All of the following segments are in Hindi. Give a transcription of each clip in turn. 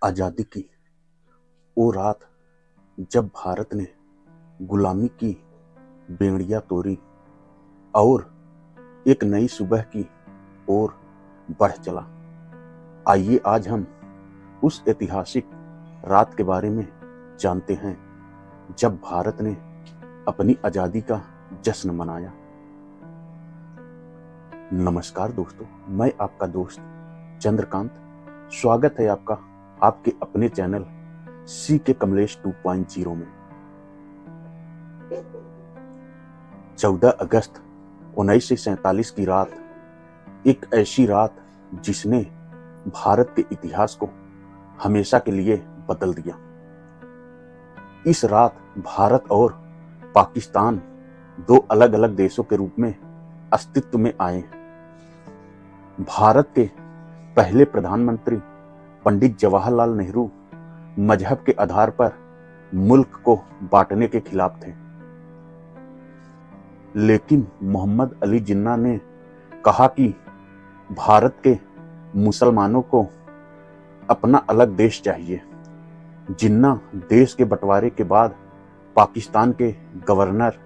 आज़ादी की वो रात जब भारत ने गुलामी की बेड़ियां तोड़ी और एक नई सुबह की ओर बढ़ चला। आइए आज हम उस ऐतिहासिक रात के बारे में जानते हैं जब भारत ने अपनी आज़ादी का जश्न मनाया। नमस्कार दोस्तों, मैं आपका दोस्त चंद्रकांत। स्वागत है आपका आपके अपने चैनल सी के कमलेश 2.0 में। 14 अगस्त 1947 की रात एक ऐसी रात जिसने भारत के इतिहास को हमेशा के लिए बदल दिया। इस रात भारत और पाकिस्तान दो अलग अलग देशों के रूप में अस्तित्व में आए। भारत के पहले प्रधानमंत्री पंडित जवाहरलाल नेहरू मजहब के आधार पर मुल्क को बांटने के खिलाफ थे, लेकिन मोहम्मद अली जिन्ना ने कहा कि भारत के मुसलमानों को अपना अलग देश चाहिए। जिन्ना देश के बंटवारे के बाद पाकिस्तान के गवर्नर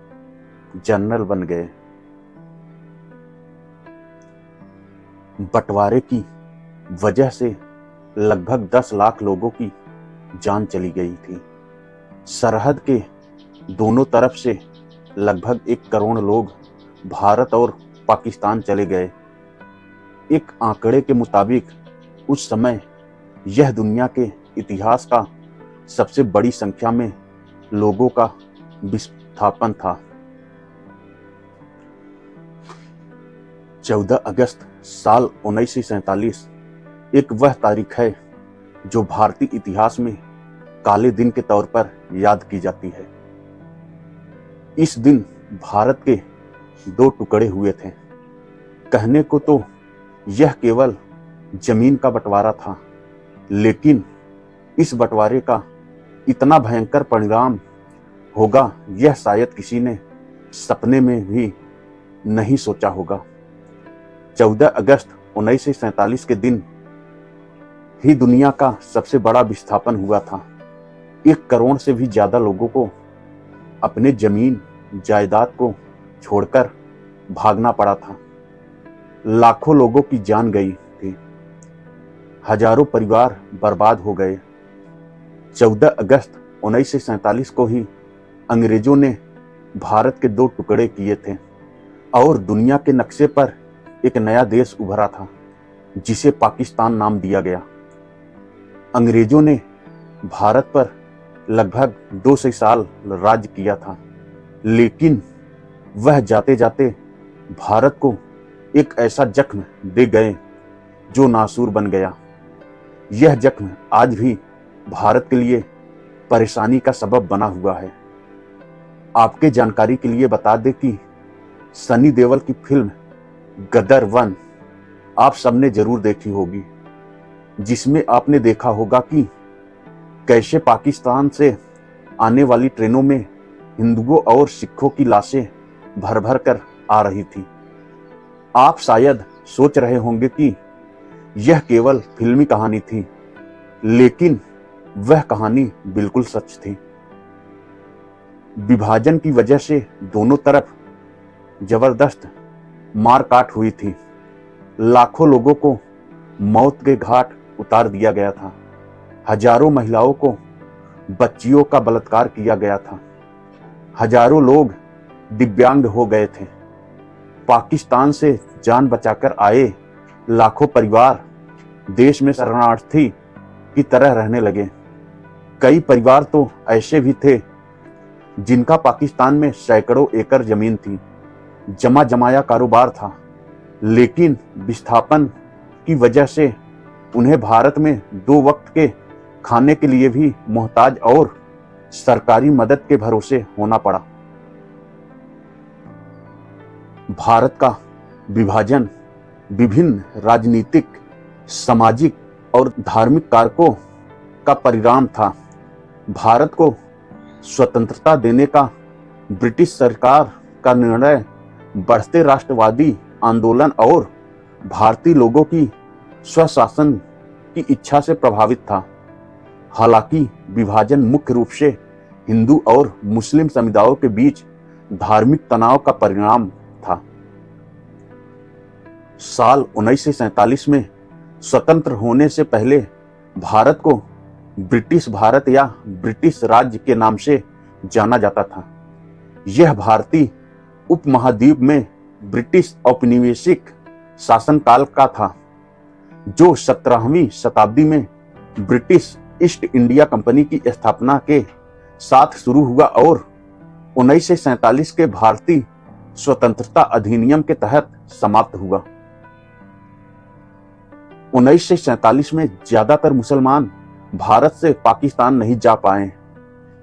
जनरल बन गए। बंटवारे की वजह से लगभग 10 लाख लोगों की जान चली गई थी। सरहद के दोनों तरफ से लगभग 1 करोड़ लोग भारत और पाकिस्तान चले गए। एक आंकड़े के मुताबिक उस समय यह दुनिया के इतिहास का सबसे बड़ी संख्या में लोगों का विस्थापन था। 14 अगस्त साल 1947 एक वह तारीख है जो भारतीय इतिहास में काले दिन के तौर पर याद की जाती है। इस दिन भारत के 2 टुकड़े हुए थे। कहने को तो यह केवल जमीन का बंटवारा था, लेकिन इस बंटवारे का इतना भयंकर परिणाम होगा यह शायद किसी ने सपने में भी नहीं सोचा होगा। 14 अगस्त 1947 के दिन ही दुनिया का सबसे बड़ा विस्थापन हुआ था। 1 करोड़ से भी ज्यादा लोगों को अपने जमीन जायदाद को छोड़कर भागना पड़ा था। लाखों लोगों की जान गई थी। हजारों परिवार बर्बाद हो गए। 14 अगस्त 1947 को ही अंग्रेजों ने भारत के 2 टुकड़े किए थे और दुनिया के नक्शे पर एक नया देश उभरा था जिसे पाकिस्तान नाम दिया गया। अंग्रेजों ने भारत पर लगभग 200 साल राज किया था, लेकिन वह जाते जाते भारत को एक ऐसा जख्म दे गए जो नासूर बन गया। यह जख्म आज भी भारत के लिए परेशानी का सबब बना हुआ है। आपके जानकारी के लिए बता दें कि सनी देओल की फिल्म गदर 1 आप सबने जरूर देखी होगी, जिसमें आपने देखा होगा कि कैसे पाकिस्तान से आने वाली ट्रेनों में हिंदुओं और सिखों की लाशें भर भर कर आ रही थी। आप शायद सोच रहे होंगे कि यह केवल फिल्मी कहानी थी, लेकिन वह कहानी बिल्कुल सच थी। विभाजन की वजह से दोनों तरफ जबरदस्त मारकाट हुई थी। लाखों लोगों को मौत के घाट उतार दिया गया था। हजारों महिलाओं को बच्चियों का बलात्कार किया गया था। हजारों लोग दिव्यांग हो गए थे। पाकिस्तान से जान बचाकर आए लाखों परिवार देश में शरणार्थी की तरह रहने लगे। कई परिवार तो ऐसे भी थे जिनका पाकिस्तान में सैकड़ों एकड़ जमीन थी, जमा जमाया कारोबार था, लेकिन विस्थापन की वजह से उन्हें भारत में 2 वक्त के खाने के लिए भी मोहताज और सरकारी मदद के भरोसे होना पड़ा। भारत का विभाजन विभिन्न राजनीतिक, सामाजिक और धार्मिक कारकों का परिणाम था। भारत को स्वतंत्रता देने का ब्रिटिश सरकार का निर्णय बढ़ते राष्ट्रवादी आंदोलन और भारतीय लोगों की स्वशासन की इच्छा से प्रभावित था। हालांकि विभाजन मुख्य रूप से हिंदू और मुस्लिम समुदायों के बीच धार्मिक तनाव का परिणाम था। साल 1947 में स्वतंत्र होने से पहले भारत को ब्रिटिश भारत या ब्रिटिश राज्य के नाम से जाना जाता था। यह भारतीय उपमहाद्वीप में ब्रिटिश औपनिवेशिक शासनकाल का था, जो 17वीं शताब्दी में ब्रिटिश ईस्ट इंडिया कंपनी की स्थापना के साथ शुरू हुआ और 1947 के भारतीय स्वतंत्रता अधिनियम के तहत समाप्त हुआ। 1947 में ज्यादातर मुसलमान भारत से पाकिस्तान नहीं जा पाए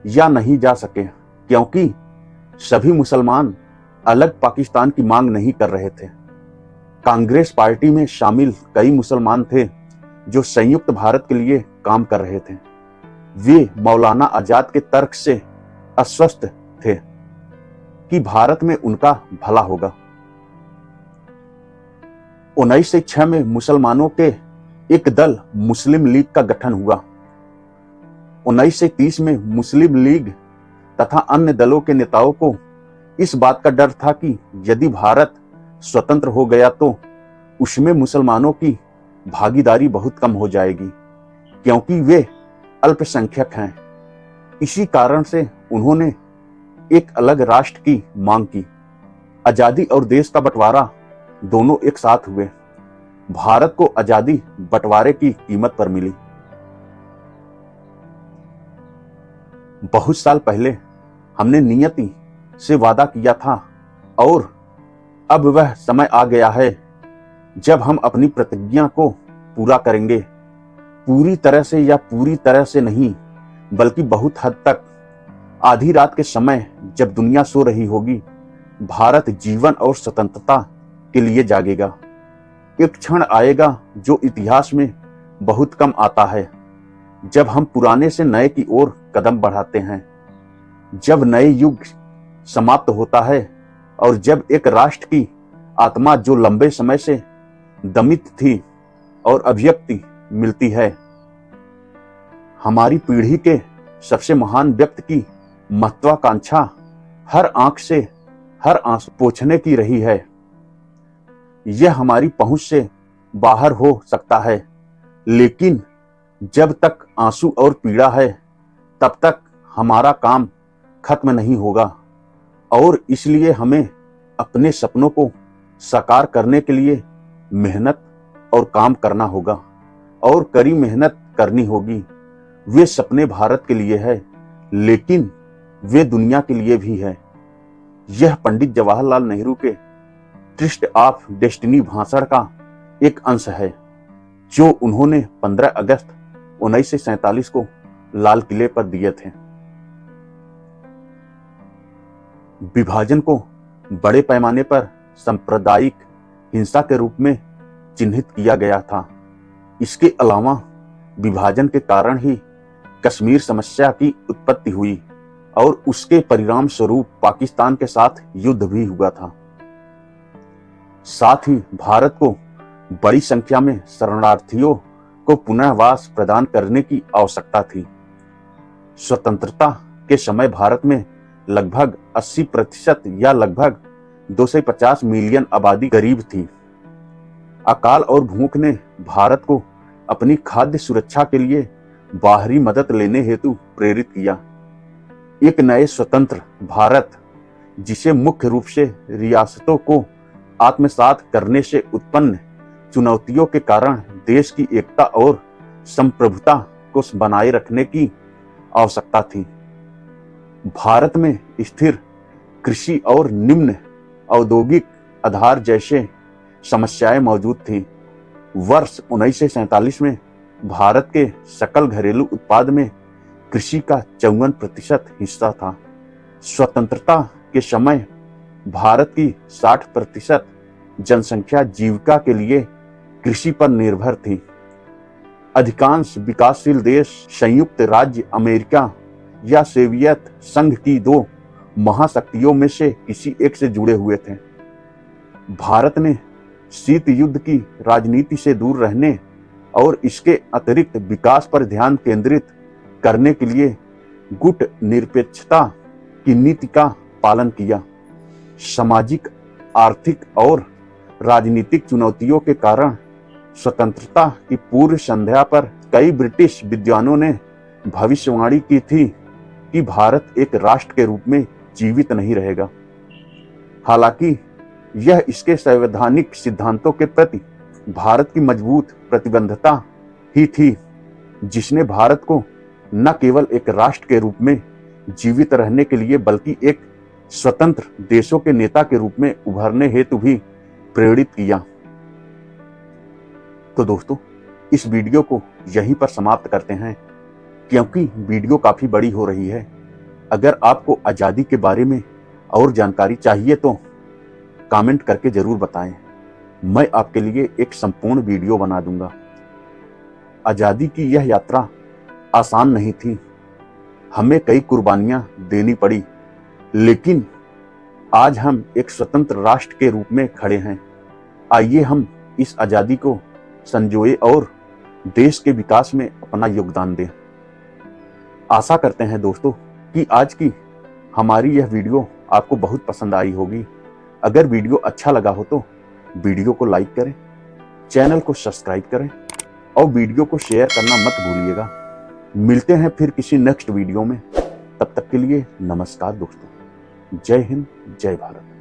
या नहीं जा सके, क्योंकि सभी मुसलमान अलग पाकिस्तान की मांग नहीं कर रहे थे। कांग्रेस पार्टी में शामिल कई मुसलमान थे जो संयुक्त भारत के लिए काम कर रहे थे। वे मौलाना आजाद के तर्क से आश्वस्त थे कि भारत में उनका भला होगा। 1906 में मुसलमानों के एक दल मुस्लिम लीग का गठन हुआ। 1930 में मुस्लिम लीग तथा अन्य दलों के नेताओं को इस बात का डर था कि यदि भारत स्वतंत्र हो गया तो उसमें मुसलमानों की भागीदारी बहुत कम हो जाएगी, क्योंकि वे अल्पसंख्यक हैं। इसी कारण से उन्होंने एक अलग राष्ट्र की मांग की। आजादी और देश का बंटवारा दोनों एक साथ हुए। भारत को आजादी बंटवारे की कीमत पर मिली। बहुत साल पहले हमने नियति से वादा किया था और अब वह समय आ गया है जब हम अपनी प्रतिज्ञा को पूरा करेंगे। पूरी तरह से या पूरी तरह से नहीं, बल्कि बहुत हद तक। आधी रात के समय जब दुनिया सो रही होगी, भारत जीवन और स्वतंत्रता के लिए जागेगा। एक क्षण आएगा जो इतिहास में बहुत कम आता है, जब हम पुराने से नए की ओर कदम बढ़ाते हैं, जब नए युग समाप्त होता है और जब एक राष्ट्र की आत्मा जो लंबे समय से दमित थी और अभिव्यक्ति मिलती है। हमारी पीढ़ी के सबसे महान व्यक्ति की महत्वाकांक्षा हर आंख से हर आंसू पोंछने की रही है। यह हमारी पहुंच से बाहर हो सकता है, लेकिन जब तक आंसू और पीड़ा है तब तक हमारा काम खत्म नहीं होगा और इसलिए हमें अपने सपनों को साकार करने के लिए मेहनत और काम करना होगा और कड़ी मेहनत करनी होगी। वे सपने भारत के लिए है, लेकिन वे दुनिया के लिए भी है। यह पंडित जवाहरलाल नेहरू के ट्रिस्ट ऑफ डेस्टिनी भाषण का एक अंश है, जो उन्होंने 15 अगस्त 1947 को लाल किले पर दिए थे। विभाजन को बड़े पैमाने पर सांप्रदायिक हिंसा के रूप में चिन्हित किया गया था। इसके अलावा विभाजन के कारण ही कश्मीर समस्या की उत्पत्ति हुई और उसके परिणाम स्वरूप पाकिस्तान के साथ युद्ध भी हुआ था। साथ ही भारत को बड़ी संख्या में शरणार्थियों को पुनर्वास प्रदान करने की आवश्यकता थी। स्वतंत्रता के समय भारत में लगभग 80% या लगभग 250 मिलियन आबादी गरीब थी। अकाल और भूख ने भारत को अपनी खाद्य सुरक्षा के लिए बाहरी मदद लेने हेतु प्रेरित किया। एक नए स्वतंत्र भारत, जिसे मुख्य रूप से रियासतों को आत्मसात करने से उत्पन्न चुनौतियों के कारण देश की एकता और संप्रभुता को बनाए रखने की आवश्यकता थी। भारत में स्थिर कृषि और निम्न औद्योगिक आधार जैसे समस्याएं मौजूद थी। वर्ष 1947 में भारत के सकल घरेलू उत्पाद में कृषि का 54% हिस्सा था। स्वतंत्रता के समय भारत की 60% जनसंख्या जीविका के लिए कृषि पर निर्भर थी। अधिकांश विकासशील देश संयुक्त राज्य अमेरिका या सोवियत संघ की दो महाशक्तियों में से किसी एक से जुड़े हुए थे। भारत ने शीत युद्ध की राजनीति से दूर रहने और इसके अतिरिक्त विकास पर ध्यान केंद्रित करने के लिए गुट निरपेक्षता की नीति का पालन किया। सामाजिक, आर्थिक और राजनीतिक चुनौतियों के कारण स्वतंत्रता की पूर्व संध्या पर कई ब्रिटिश विद्वानों ने भविष्यवाणी की थी कि भारत एक राष्ट्र के रूप में जीवित नहीं रहेगा। हालांकि यह इसके संवैधानिक सिद्धांतों के प्रति भारत की मजबूत प्रतिबद्धता ही थी, जिसने भारत को न केवल एक राष्ट्र के रूप में जीवित रहने के लिए बल्कि एक स्वतंत्र देशों के नेता के रूप में उभरने हेतु भी प्रेरित किया। तो दोस्तों, इस वीडियो को यहीं पर समाप्त करते हैं, क्योंकि वीडियो काफी बड़ी हो रही है। अगर आपको आजादी के बारे में और जानकारी चाहिए तो कमेंट करके जरूर बताएं। मैं आपके लिए एक संपूर्ण वीडियो बना दूंगा। आजादी की यह यात्रा आसान नहीं थी, हमें कई कुर्बानियां देनी पड़ी, लेकिन आज हम एक स्वतंत्र राष्ट्र के रूप में खड़े हैं। आइए हम इस आजादी को संजोए और देश के विकास में अपना योगदान दें। आशा करते हैं दोस्तों कि आज की हमारी यह वीडियो आपको बहुत पसंद आई होगी। अगर वीडियो अच्छा लगा हो तो वीडियो को लाइक करें, चैनल को सब्सक्राइब करें और वीडियो को शेयर करना मत भूलिएगा। मिलते हैं फिर किसी नेक्स्ट वीडियो में। तब तक के लिए नमस्कार दोस्तों। जय हिंद, जय भारत।